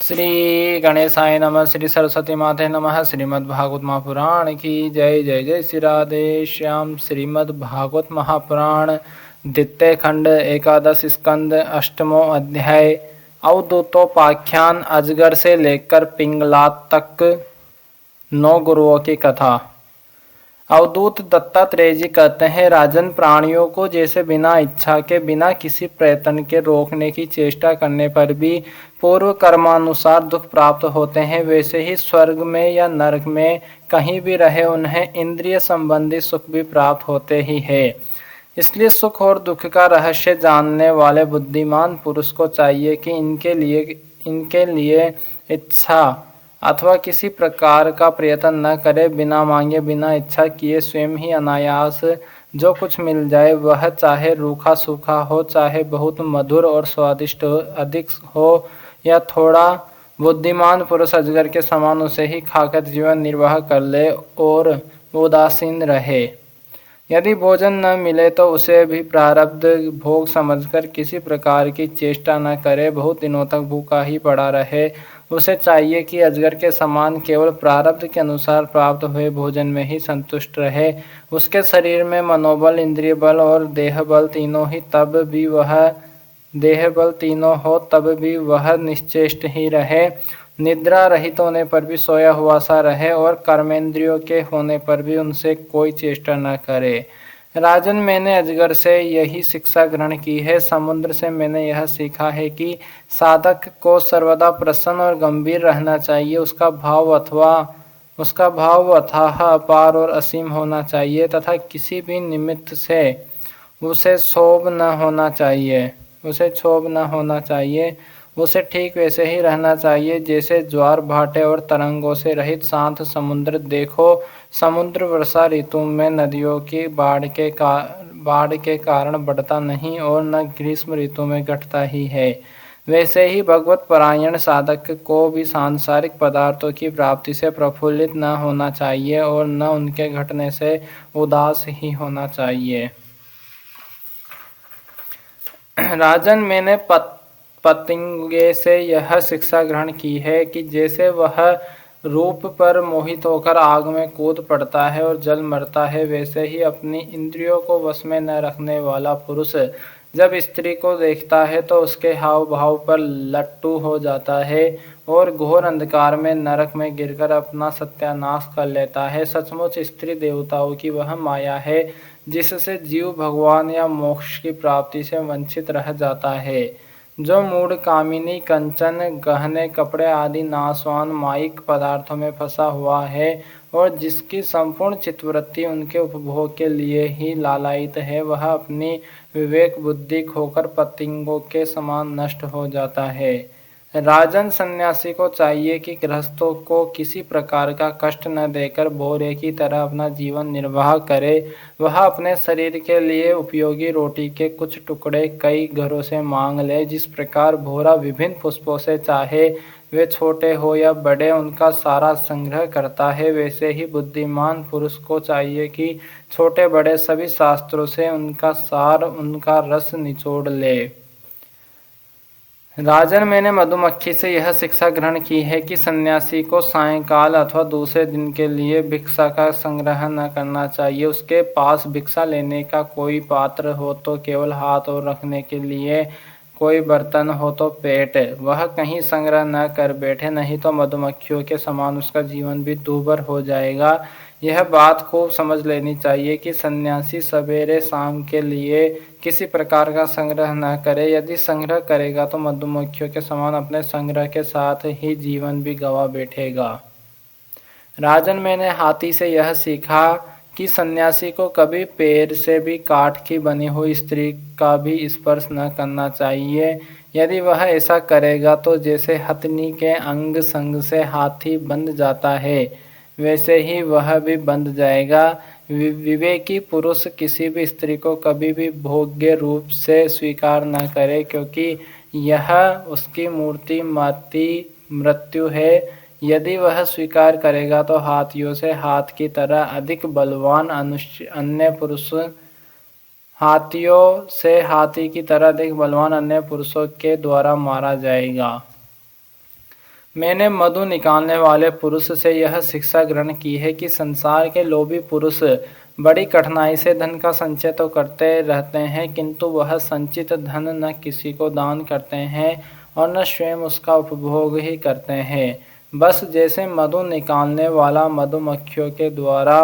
श्री गणेशाय नमः। श्री सरस्वती माते नमः। श्रीमद्भागवत महापुराण की जय। जय जय श्री राधे श्याम। श्रीमद्भागवत महापुराण द्वितीय खंड एकादश स्कंद अष्टमो अध्याय अवधूतोपाख्यान। अजगर से लेकर पिंगलाद तक 9 गुरुओं की कथा। अवधूत दत्तात्रेय जी कहते हैं, राजन, प्राणियों को जैसे बिना इच्छा के, बिना किसी प्रयत्न के रोकने की चेष्टा करने पर भी पूर्व कर्मानुसार दुख प्राप्त होते हैं, वैसे ही स्वर्ग में या नरक में कहीं भी रहे उन्हें इंद्रिय संबंधी सुख भी प्राप्त होते ही है। इसलिए सुख और दुख का रहस्य जानने वाले बुद्धिमान पुरुष को चाहिए कि इनके लिए इच्छा अथवा किसी प्रकार का प्रयत्न न करे, बिना मांगे बिना इच्छा किए स्वयं ही अनायास जो कुछ मिल जाए, वह चाहे रूखा सूखा हो, चाहे बहुत मधुर और स्वादिष्ट अधिक हो या थोड़ा, बुद्धिमान पुरुष अजगर के समान उसे ही खाकर जीवन निर्वाह कर ले और उदासीन रहे। यदि भोजन न मिले तो उसे भी प्रारब्ध भोग समझकर किसी प्रकार की चेष्टा न करे, बहुत दिनों तक भूखा ही पड़ा रहे। उसे चाहिए कि अजगर के समान केवल प्रारब्ध के अनुसार प्राप्त हुए भोजन में ही संतुष्ट रहे। उसके शरीर में मनोबल, इंद्रिय बल और देह बल तीनों हो तब भी वह निश्चेष्ट ही रहे। निद्रा रहित होने पर भी सोया हुआ सा रहे और कर्मेंद्रियों के होने पर भी उनसे कोई चेष्टा न करे। राजन, मैंने अजगर से यही शिक्षा ग्रहण की है। समुद्र से मैंने यह सीखा है कि साधक को सर्वदा प्रसन्न और गंभीर रहना चाहिए। उसका भाव अथाह, अपार और असीम होना चाहिए तथा किसी भी निमित्त से उसे क्षोभ न होना चाहिए। उसे ठीक वैसे ही रहना चाहिए जैसे ज्वार भाटे और तरंगों से रहित शांत समुद्र। देखो, समुद्र वर्षा ऋतु में नदियों की बाढ़ के कारण बढ़ता नहीं और न ग्रीष्म ऋतु में घटता ही है, वैसे ही भगवत परायण साधक को भी सांसारिक पदार्थों की प्राप्ति से प्रफुल्लित न होना चाहिए और न उनके घटने से उदास ही होना चाहिए। राजन, मैंने पतंगे से यह शिक्षा ग्रहण की है कि जैसे वह रूप पर मोहित होकर आग में कूद पड़ता है और जल मरता है, वैसे ही अपनी इंद्रियों को वश में न रखने वाला पुरुष जब स्त्री को देखता है तो उसके हाव भाव पर लट्टू हो जाता है और घोर अंधकार में नरक में गिरकर अपना सत्यानाश कर लेता है। सचमुच स्त्री देवताओं की वह माया है जिससे जीव भगवान या मोक्ष की प्राप्ति से वंचित रह जाता है। जो मूढ़ कामिनी, कंचन, गहने, कपड़े आदि नाशवान मायिक पदार्थों में फंसा हुआ है और जिसकी संपूर्ण चित्तवृत्ति उनके उपभोग के लिए ही लालायित है, वह अपनी विवेक बुद्धि खोकर पतंगों के समान नष्ट हो जाता है। राजन, सन्यासी को चाहिए कि गृहस्थों को किसी प्रकार का कष्ट न देकर भोरे की तरह अपना जीवन निर्वाह करे। वह अपने शरीर के लिए उपयोगी रोटी के कुछ टुकड़े कई घरों से मांग ले। जिस प्रकार भोरा विभिन्न पुष्पों से, चाहे वे छोटे हो या बड़े, उनका सारा संग्रह करता है, वैसे ही बुद्धिमान पुरुष को चाहिए कि छोटे बड़े सभी शास्त्रों से उनका सार, उनका रस निचोड़ ले। राजन, मैंने मधुमक्खी से यह शिक्षा ग्रहण की है कि सन्यासी को सायंकाल अथवा दूसरे दिन के लिए भिक्षा का संग्रह न करना चाहिए। उसके पास भिक्षा लेने का कोई पात्र हो तो केवल हाथ और रखने के लिए कोई बर्तन हो तो पेट, वह कहीं संग्रह न कर बैठे, नहीं तो मधुमक्खियों के समान उसका जीवन भी दूभर हो जाएगा। यह बात खूब समझ लेनी चाहिए कि सन्यासी सवेरे शाम के लिए किसी प्रकार का संग्रह न करे। यदि संग्रह करेगा तो मधुमक्खियों के समान अपने संग्रह के साथ ही जीवन भी गंवा बैठेगा। राजन, मैंने हाथी से यह सीखा कि सन्यासी को कभी पैर से भी काठ की बनी हुई स्त्री का भी स्पर्श न करना चाहिए। यदि वह ऐसा करेगा तो जैसे हथनी के अंग संग से हाथी बंध जाता है, वैसे ही वह भी बंध जाएगा। विवेकी पुरुष किसी भी स्त्री को कभी भी भोग्य रूप से स्वीकार न करे, क्योंकि यह उसकी मूर्ति माती मृत्यु है। यदि वह स्वीकार करेगा तो हाथियों से हाथ की तरह अधिक बलवान अन्य पुरुषों के द्वारा मारा जाएगा। मैंने मधु निकालने वाले पुरुष से यह शिक्षा ग्रहण की है कि संसार के लोभी पुरुष बड़ी कठिनाई से धन का संचय तो करते रहते हैं, किंतु वह संचित धन न किसी को दान करते हैं और न स्वयं उसका उपभोग ही करते हैं। बस जैसे मधु निकालने वाला मधुमक्खियों के द्वारा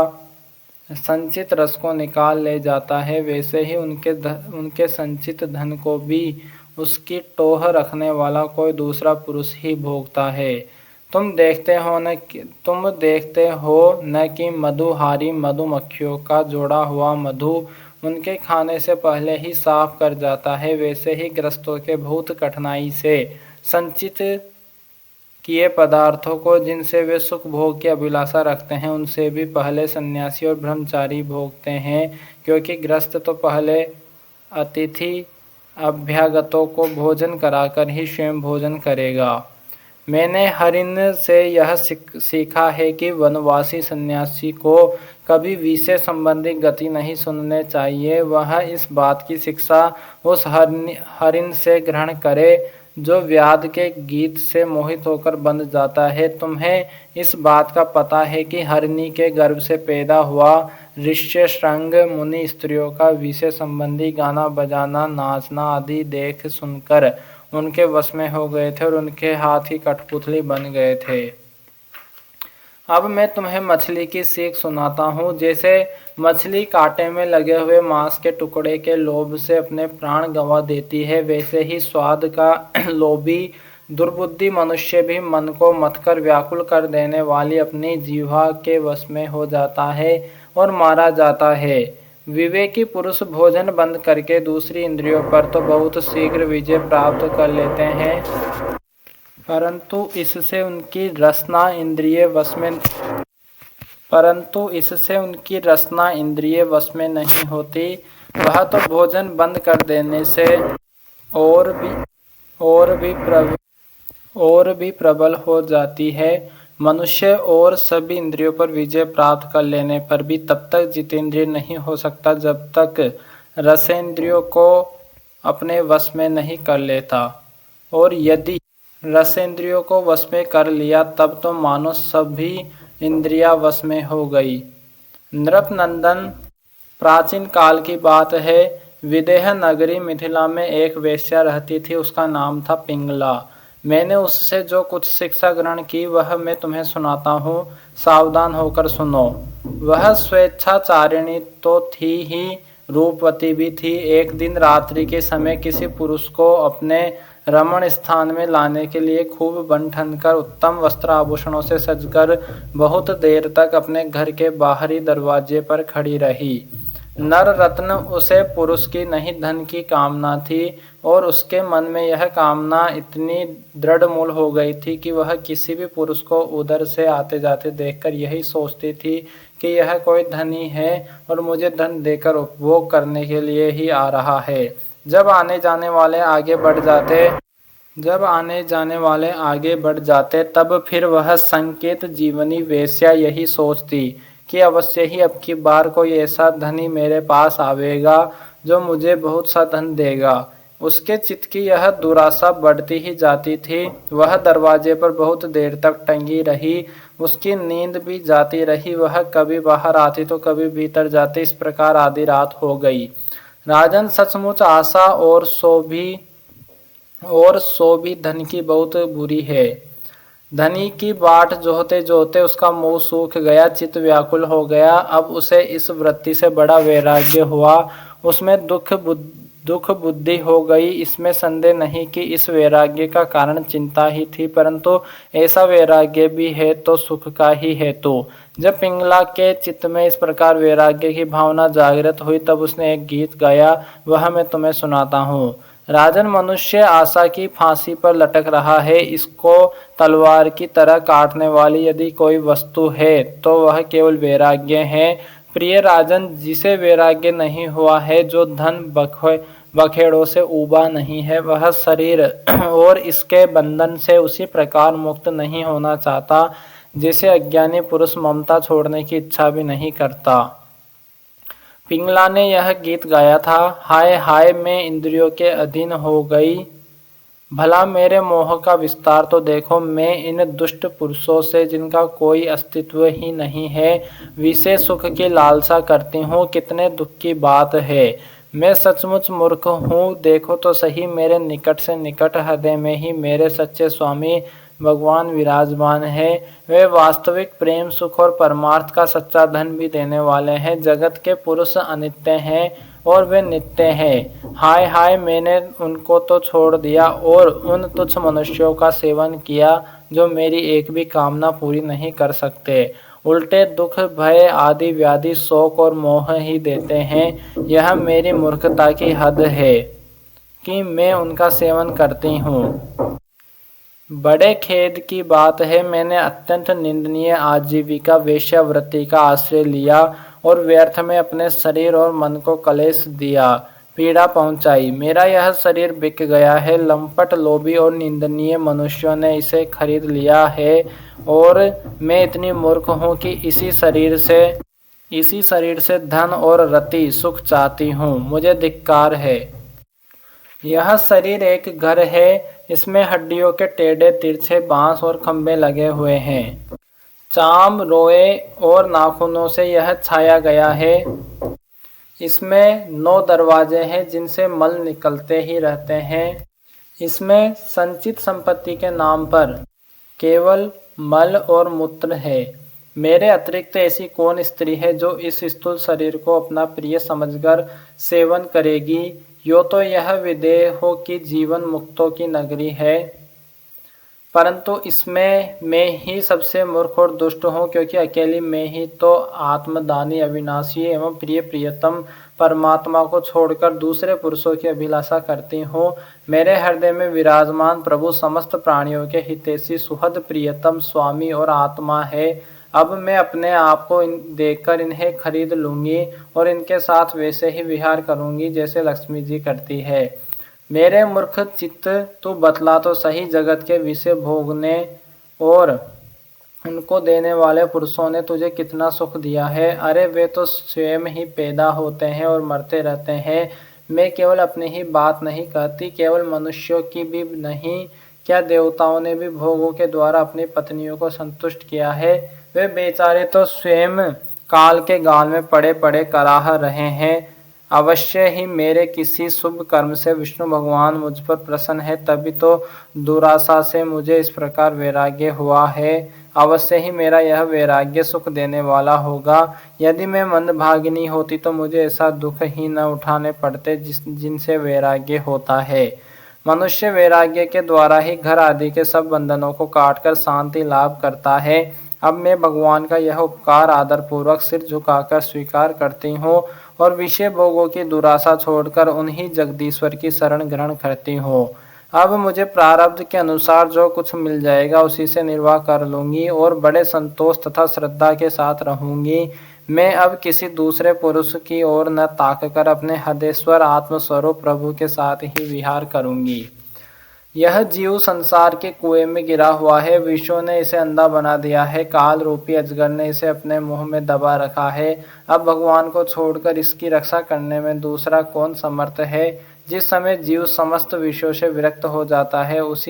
संचित रस को निकाल ले जाता है, वैसे ही उनके संचित धन को भी उसकी टोह रखने वाला कोई दूसरा पुरुष ही भोगता है। तुम देखते हो न कि मधुहारी मधुमक्खियों का जोड़ा हुआ मधु उनके खाने से पहले ही साफ कर जाता है, वैसे ही ग्रस्तों के बहुत कठिनाई से संचित किए पदार्थों को जिनसे वे सुख भोग की अभिलाषा रखते हैं उनसे भी पहले सन्यासी और ब्रह्मचारी भोगते हैं, क्योंकि ग्रस्त तो पहले अतिथि अभ्यागतों को भोजन कराकर ही स्वयं भोजन करेगा। मैंने हरिण से यह सीखा है कि वनवासी सन्यासी को कभी विषय संबंधी गति नहीं सुनने चाहिए। वह इस बात की शिक्षा उस हरिण से ग्रहण करे जो व्याध के गीत से मोहित होकर बंध जाता है। तुम्हें इस बात का पता है कि हरिणी के गर्भ से पैदा हुआ ऋष्यशृंग मुनि स्त्रियों का विषय संबंधी गाना बजाना नाचना आदि देख सुनकर उनके वश में हो गए थे और उनके हाथ ही कठपुतली बन गए थे। अब मैं तुम्हें मछली की सीख सुनाता हूँ। जैसे मछली कांटे में लगे हुए मांस के टुकड़े के लोभ से अपने प्राण गंवा देती है, वैसे ही स्वाद का लोभी दुर्बुद्धि मनुष्य भी मन को मथकर व्याकुल कर देने वाली अपनी जीवा के वश में हो जाता है और मारा जाता है। विवेकी पुरुष भोजन बंद करके दूसरी इंद्रियों पर तो बहुत शीघ्र विजय प्राप्त कर लेते हैं, परंतु इससे उनकी रसना इंद्रिय वश में नहीं होती। वह तो भोजन बंद कर देने से और भी प्रबल हो जाती है। मनुष्य और सभी इंद्रियों पर विजय प्राप्त कर लेने पर भी तब तक जितेंद्रिय नहीं हो सकता जब तक रसेंद्रियों को अपने वश में नहीं कर लेता, और यदि रसेंद्रियों को वश में कर लिया तब तो मानो सभी इंद्रिया वश में हो गई। नृपनंदन, प्राचीन काल की बात है, विदेह नगरी मिथिला में एक वेश्या रहती थी। उसका नाम था पिंगला। मैंने उससे जो कुछ शिक्षा ग्रहण की वह मैं तुम्हें सुनाता हूँ, सावधान होकर सुनो। वह स्वेच्छाचारिणी तो थी ही, रूपवती भी थी। एक दिन रात्रि के समय किसी पुरुष को अपने रमण स्थान में लाने के लिए खूब बन ठन कर उत्तम वस्त्र आभूषणों से सजकर बहुत देर तक अपने घर के बाहरी दरवाजे पर खड़ी रही। नर रत्न उसे पुरुष की नहीं धन की कामना थी, और उसके मन में यह कामना इतनी दृढ़ मूल हो गई थी कि वह किसी भी पुरुष को उधर से आते जाते देखकर यही सोचती थी कि यह कोई धनी है और मुझे धन देकर उपभोग करने के लिए ही आ रहा है। जब आने जाने वाले आगे बढ़ जाते तब फिर वह संकेत जीवनी वेश्या यही सोचती कि अवश्य ही अब की बार कोई ऐसा धनी मेरे पास आवेगा जो मुझे बहुत सा धन देगा। उसके चित्त की यह दुराशा बढ़ती ही जाती थी। वह दरवाजे पर बहुत देर तक टंगी रही। उसकी नींद भी जाती रही। वह कभी बाहर आती तो कभी भीतर जाती। इस प्रकार आधी रात हो गई। राजन, सचमुच आशा और सो भी धन की बहुत बुरी है। धनी की बाट जोहते जोहते उसका मुंह सूख गया, चित्त व्याकुल हो गया। अब उसे इस वृत्ति से बड़ा वैराग्य हुआ। उसमें दुख बुद्धि हो गई। इसमें संदेह नहीं कि इस वैराग्य का कारण चिंता ही थी, परंतु ऐसा वैराग्य भी है तो सुख का ही हेतु। जब पिंगला के चित्त में इस प्रकार वैराग्य की भावना जागृत हुई तब उसने एक गीत गाया, वह मैं तुम्हें सुनाता हूँ। राजन, मनुष्य आशा की फांसी पर लटक रहा है। इसको तलवार की तरह काटने वाली यदि कोई वस्तु है तो वह केवल वैराग्य है। प्रिय राजन, जिसे वैराग्य नहीं हुआ है, जो धन बखेड़ों से उबा नहीं है, वह शरीर और इसके बंधन से उसी प्रकार मुक्त नहीं होना चाहता जैसे अज्ञानी पुरुष ममता छोड़ने की इच्छा भी नहीं करता। पिंगला ने यह गीत गाया था, हाय हाय मैं इंद्रियों के अधीन हो गई, भला मेरे मोह का विस्तार तो देखो। मैं इन दुष्ट पुरुषों से, जिनका कोई अस्तित्व ही नहीं है, विषय सुख की लालसा करती हूँ। कितने दुख की बात है। मैं सचमुच मूर्ख हूँ। देखो तो सही, मेरे निकट से निकट हृदय में ही मेरे सच्चे स्वामी भगवान विराजमान है। वे वास्तविक प्रेम, सुख और परमार्थ का सच्चा धन भी देने वाले हैं। जगत के पुरुष अनित्य हैं और वे नित्य हैं। हाय हाय, मैंने उनको तो छोड़ दिया और उन तुच्छ मनुष्यों का सेवन किया जो मेरी एक भी कामना पूरी नहीं कर सकते। उल्टे दुख, भय आदि व्याधि, शोक और मोह ही देते हैं। यह मेरी मूर्खता की हद है कि मैं उनका सेवन करती हूँ। बड़े खेद की बात है, मैंने अत्यंत निंदनीय आजीविका वेश्यावृत्ति का आश्रय लिया और व्यर्थ में अपने शरीर और मन को क्लेश दिया, पीड़ा पहुंचाई। मेरा यह शरीर बिक गया है। लंपट, लोभी और निंदनीय मनुष्यों ने इसे खरीद लिया है और मैं इतनी मूर्ख हूँ कि इसी शरीर से धन और रति सुख चाहती हूँ। मुझे धिक्कार है। यह शरीर एक घर है। इसमें हड्डियों के टेढ़े तिरछे बांस और खंभे लगे हुए हैं। चाम, रोए और नाखूनों से यह छाया गया है। इसमें 9 दरवाजे हैं जिनसे मल निकलते ही रहते हैं। इसमें संचित संपत्ति के नाम पर केवल मल और मूत्र है। मेरे अतिरिक्त ऐसी कौन स्त्री है जो इस स्थूल शरीर को अपना प्रिय समझकर सेवन करेगी। यो तो यह विदेह हो कि जीवन मुक्तों की नगरी है, परंतु इसमें मैं ही सबसे मूर्ख और दुष्ट हूँ, क्योंकि अकेली मैं ही तो आत्मदानी, अविनाशी एवं प्रियतम परमात्मा को छोड़कर दूसरे पुरुषों की अभिलाषा करती हूँ। मेरे हृदय में विराजमान प्रभु समस्त प्राणियों के हितैषी, सुहद, प्रियतम स्वामी और आत्मा है। अब मैं अपने आप को देखकर इन्हें खरीद लूँगी और इनके साथ वैसे ही विहार करूँगी जैसे लक्ष्मी जी करती है। मेरे मूर्ख चित्त, तू बतला तो सही, जगत के विषय भोगने और उनको देने वाले पुरुषों ने तुझे कितना सुख दिया है। अरे वे तो स्वयं ही पैदा होते हैं और मरते रहते हैं। मैं केवल अपनी ही बात नहीं कहती, केवल मनुष्यों की भी नहीं, क्या देवताओं ने भी भोगों के द्वारा अपनी पत्नियों को संतुष्ट किया है। वे बेचारे तो स्वयं काल के गाल में पड़े पड़े कराह रहे हैं। अवश्य ही मेरे किसी शुभ कर्म से विष्णु भगवान मुझ पर प्रसन्न है, तभी तो दुराशा से मुझे इस प्रकार वैराग्य हुआ है। अवश्य ही मेरा यह वैराग्य सुख देने वाला होगा। यदि मैं मंदभागिनी होती तो मुझे ऐसा दुख ही न उठाने पड़ते जिनसे वैराग्य होता है। मनुष्य वैराग्य के द्वारा ही घर आदि के सब बंधनों को काटकर शांति लाभ करता है। अब मैं भगवान का यह उपकार आदरपूर्वक सिर झुकाकर स्वीकार करती हूँ और विषय भोगों की दुराशा छोड़कर उन्हीं जगदीश्वर की शरण ग्रहण करती हूँ। अब मुझे प्रारब्ध के अनुसार जो कुछ मिल जाएगा उसी से निर्वाह कर लूँगी और बड़े संतोष तथा श्रद्धा के साथ रहूँगी। मैं अब किसी दूसरे पुरुष की ओर न ताककर अपने हृदयेश्वर आत्मस्वरूप प्रभु के साथ ही विहार करूँगी। यह जीव संसार के कुएं में गिरा हुआ है। विषयों ने इसे अंधा बना दिया है। काल रूपी अजगर ने इसे अपने मुंह में दबा रखा है। अब भगवान को छोड़कर इसकी रक्षा करने में दूसरा कौन समर्थ है। जिस समय जीव समस्त विषयों से विरक्त हो जाता है उस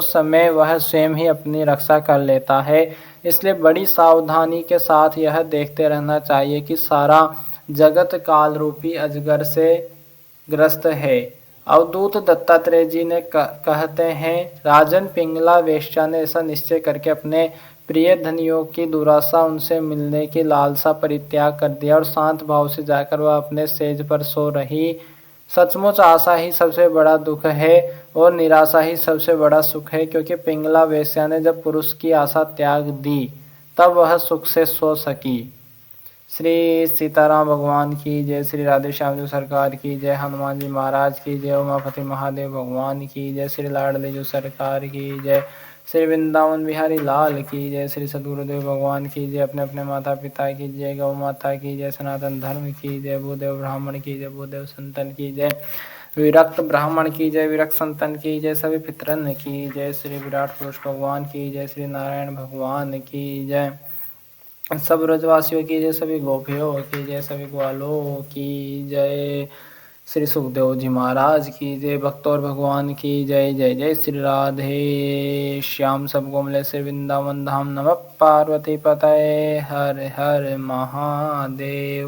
समय वह स्वयं ही अपनी रक्षा कर लेता है। इसलिए बड़ी सावधानी के साथ यह देखते रहना चाहिए कि सारा जगत काल रूपी अजगर से ग्रस्त है। अवधूत दत्तात्रेय जी ने कहते हैं, राजन, पिंगला वेश्या ने ऐसा निश्चय करके अपने प्रिय धनियों की दुराशा, उनसे मिलने की लालसा परित्याग कर दिया और शांत भाव से जाकर वह अपने सेज पर सो रही। सचमुच आशा ही सबसे बड़ा दुख है और निराशा ही सबसे बड़ा सुख है, क्योंकि पिंगला वेश्या ने जब पुरुष की आशा त्याग दी तब वह सुख से सो सकी। श्री सीताराम भगवान की जय, श्री राधे श्याम जी सरकार की जय, हनुमान जी महाराज की जय, उमापति महादेव भगवान की जय, श्री लाडली जी सरकार की जय, श्री वृंदावन बिहारी लाल की जय, श्री सदगुरुदेव भगवान की जय, अपने अपने माता पिता की जय, गौ माता की जय, सनातन धर्म की जय, भूदेव ब्राह्मण की जय, भूदेव संतन की जय, विरक्त ब्राह्मण की जय, विरक्त संतन की जय, सभी पितरन की जय, श्री विराट पुरुष भगवान की जय, श्री नारायण भगवान की जय, सब ब्रजवासियों की जय, सभी गोपियों की जय, सभी ग्वालों की जय। श्री सुखदेव जी महाराज की जय। भक्त और भगवान की जय। जय जय श्री राधे श्याम। सबको मिले श्री वृंदावन धाम। नमः पार्वती पतये हर हर महादेव।